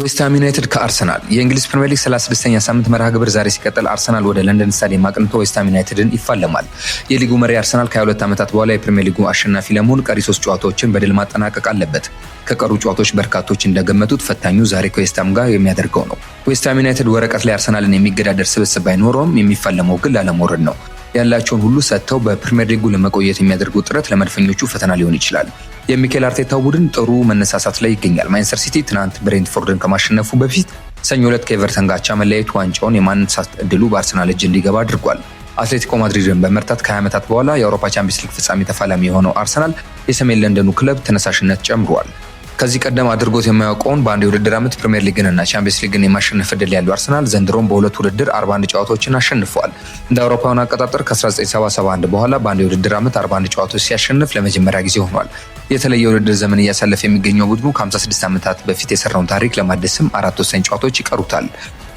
ዌስትሃም ዩናይትድ ከአርሰናል የእንግሊዝ ፕሪሚየር ሊግ 36ኛ ሳምንት መርሃ ግብር ዛሬ ሲቀጥል አርሰናል ወደ ለንደን ስታዲየም አቅንቶ ዌስትሃም ዩናይትድን ይፋለማል። የሊጉ መሪ አርሰናል ከ22 ዓመታት በኋላ የፕሪሚየር ሊጉ አሸናፊ ለመሆን ቀሪ 3 ጨዋታዎችን በድል ማጠናቀቅ አለበት። ከቀሩ ጨዋታዎች በርካቶች እንደገመቱት ፈታኙ ዛሬ ከዌስትሃም ጋር የሚያደርገው ነው። ዌስትሃም ዩናይትድ ወረቀት ላይ አርሰናልን የሚገዳደር ስብስብ ባይኖረውም የሚፋለመው ግን ላለመውረድ ነው። ያላቸውን ሁሉ ሰጥተው በፕሪሚየር ሊጉ ለመቆየት የሚያደርጉት ጥረት ለመድፈኞቹ ፈተና ሊሆን ይችላል። የሚኬል አርቴታው ቡድን ጥሩ መነሳሳት ላይ ይገኛል። ማንቸስተር ሲቲ ትናንት ብሬንትፎርድን ከማሸነፉ በፊት ሰኞ ዕለት ከኤቨርተን ጋር አቻ መለያየቱ ዋንጫውን የማንሳት እድሉ በአርሰናል እጅ እንዲገባ አድርጓል። አትሌቲኮ ማድሪድን በመርታት ከ20 ዓመታት በኋላ የአውሮፓ ቻምፒየንስ ሊግ ፍጻሜ ተፋላሚ የሆነው አርሰናል የሰሜን ለንደኑ ክለብ ተነሳሽነት ጨምሯል። ከዚህ ቀደም አድርጎት የማያውቀውን በአንድ የውድድር ዓመት ፕሪሚየር ሊግንና ቻምፒየንስ ሊግን የማሸነፍ እድል ያለው አርሰናል ዘንድሮም በሁለት ውድድር 41 ጨዋታዎችን አሸንፏል። እንደ አውሮፓውያን አቆጣጠር ከ1971 በኋላ በአንድ የውድድር ዓመት 41 ጨዋታዎች ሲያሸንፍ ለመጀመሪያ ጊዜ ሆኗል። የተለየ የውድድር ዘመን እያሳለፈ የሚገኘው ቡድኑ ከ56 ዓመታት በፊት የሰራውን ታሪክ ለማደስም 4 ወሳኝ ጨዋታዎች ይቀሩታል።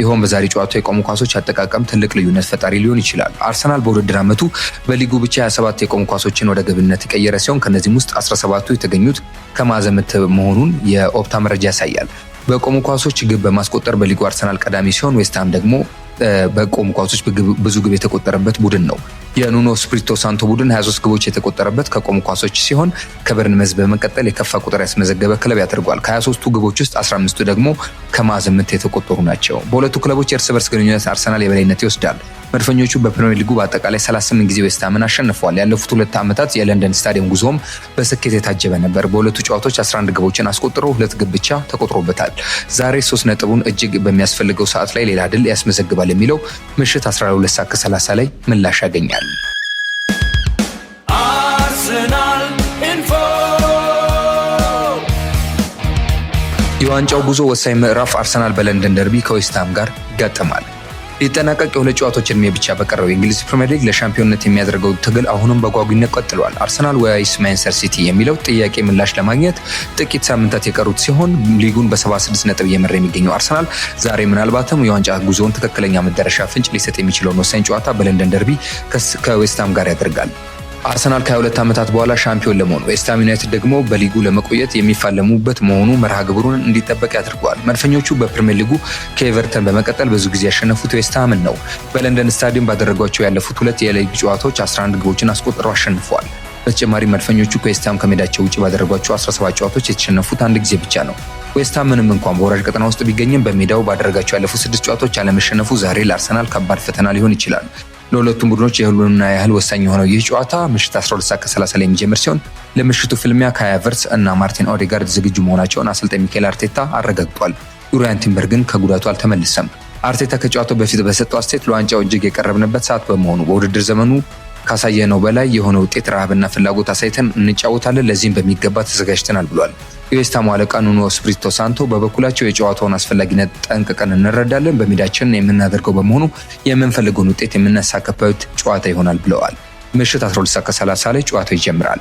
ይኸውም በዛሬ ጨዋታው የቆሙ ኳሶች አጠቃቀም ትልቅ ልዩነት ፈጣሪ ሊሆን ይችላል። አርሰናል በውድድር ዓመቱ በሊጉ ብቻ 27 የቆሙ ኳሶችን ወደ ግብነት የቀየረ ሲሆን ከነዚህም ውስጥ 17ቱ የተገኙት ከማዕዘን ምት መሆኑን የኦፕታ መረጃ ያሳያል። በቆሙ ኳሶች ግብ በማስቆጠር በሊጉ አርሰናል ቀዳሚ ሲሆን ዌስትሃም ደግሞ በቆሙ ኳሶች ብዙ ግብ የተቆጠረበት ቡድን ነው። የኑኖ ስፕሪቶ ሳንቶ ቡድን 23 ግቦች የተቆጠረበት ከቆሙ ኳሶች ሲሆን ከበርንመዝ በመቀጠል የከፋ ቁጥር ያስመዘገበ ክለብ ያደርጓል። ከ23ቱ ግቦች ውስጥ 15ቱ ደግሞ ከማዕዘን ምት የተቆጠሩ ናቸው። በሁለቱ ክለቦች የእርስ በርስ ግንኙነት አርሰናል የበላይነት ይወስዳል። መድፈኞቹ በፕሪሚየር ሊጉ በአጠቃላይ 38 ጊዜ ዌስትሃምን አሸንፈዋል። ያለፉት 2 ዓመታት የለንደን ስታዲየም ጉዞም በስኬት የታጀበ ነበር። በሁለቱ ጨዋታዎች 11 ግቦችን አስቆጥሮ 2 ግብ ብቻ ተቆጥሮበታል። ዛሬ 3 ነጥቡን እጅግ በሚያስፈልገው ሰዓት ላይ ሌላ ድል ያስመዘግባል የሚለው ምሽት 12:30 ላይ ምላሽ ያገኛል። የዋንጫው ጉዞ ወሳኝ ምዕራፍ አርሰናል በለንደን ደርቢ ከዌስትሃም ጋር ይጋጠማል። ሊጠናቀቅ የሁለት ጨዋታዎች ዕድሜ ብቻ በቀረው የእንግሊዝ ፕሪሚየር ሊግ ለሻምፒዮንነት የሚያደርገው ትግል አሁንም በጓጉነት ቀጥሏል። አርሰናል ወይስ ማንቸስተር ሲቲ የሚለው ጥያቄ ምላሽ ለማግኘት ጥቂት ሳምንታት የቀሩት ሲሆን ሊጉን በ76 ነጥብ እየመራ የሚገኘው አርሰናል ዛሬ ምናልባትም የዋንጫ ጉዞውን ትክክለኛ መዳረሻ ፍንጭ ሊሰጥ የሚችለውን ወሳኝ ጨዋታ በለንደን ደርቢ ከዌስትሃም ጋር ያደርጋል። አርሰናል ከ22 ዓመታት በኋላ ሻምፒዮን ለመሆን ዌስትሃም ዩናይትድ ደግሞ በሊጉ ለመቆየት የሚፋለሙበት መሆኑ መርሃ ግብሩን እንዲጠበቅ ያደርገዋል። መድፈኞቹ በፕሪሚየር ሊጉ ከኤቨርተን በመቀጠል ብዙ ጊዜ ያሸነፉት ዌስትሃምን ነው። በለንደን ስታዲየም ባደረጓቸው ያለፉት 2 የሊግ ጨዋታዎች 11 ግቦችን አስቆጥረው አሸንፈዋል። በተጨማሪ መድፈኞቹ ከዌስትሃም ከሜዳቸው ውጭ ባደረጓቸው 17 ጨዋታዎች የተሸነፉት 1 ጊዜ ብቻ ነው። ዌስትሃም ምንም እንኳን በወራጅ ቀጠና ውስጥ ቢገኝም በሜዳው ባደረጋቸው ያለፉት 6 ጨዋታዎች አለመሸነፉ ዛሬ ለአርሰናል ከባድ ፈተና ሊሆን ይችላል። ለሁለቱም ቡድኖች የሁሉና ያህል ወሳኝ የሆነው ይህ ጨዋታ ምሽት 12:30 ላይ የሚጀምር ሲሆን ለምሽቱ ፍልሚያ ካይ ሃቨርትዝ እና ማርቲን ኦዴጋርድ ዝግጁ መሆናቸውን አሰልጣኝ ሚኬል አርቴታ አረጋግጧል። ዩራያን ቲምበር ግን ከጉዳቱ አልተመለሰም። አርቴታ ከጨዋታው በፊት በሰጠው አስተያየት ለዋንጫው እጅግ የቀረብንበት ሰዓት በመሆኑ በውድድር ዘመኑ ካሳየነው በላይ የሆነ ውጤት፣ ረሃብና ፍላጎት አሳይተን እንጫወታለን፣ ለዚህም በሚገባ ተዘጋጅተናል ብሏል። የዌስትሃም አለቃ ኑኖ ስፕሪቶ ሳንቶ በበኩላቸው የጨዋታውን አስፈላጊነት ጠንቅቀን እንረዳለን፣ በሜዳችን የምናደርገው በመሆኑ የምንፈልገውን ውጤት የምናሳካበት ጨዋታ ይሆናል ብለዋል። ምሽት 12:30 ላይ ጨዋታው ይጀምራል።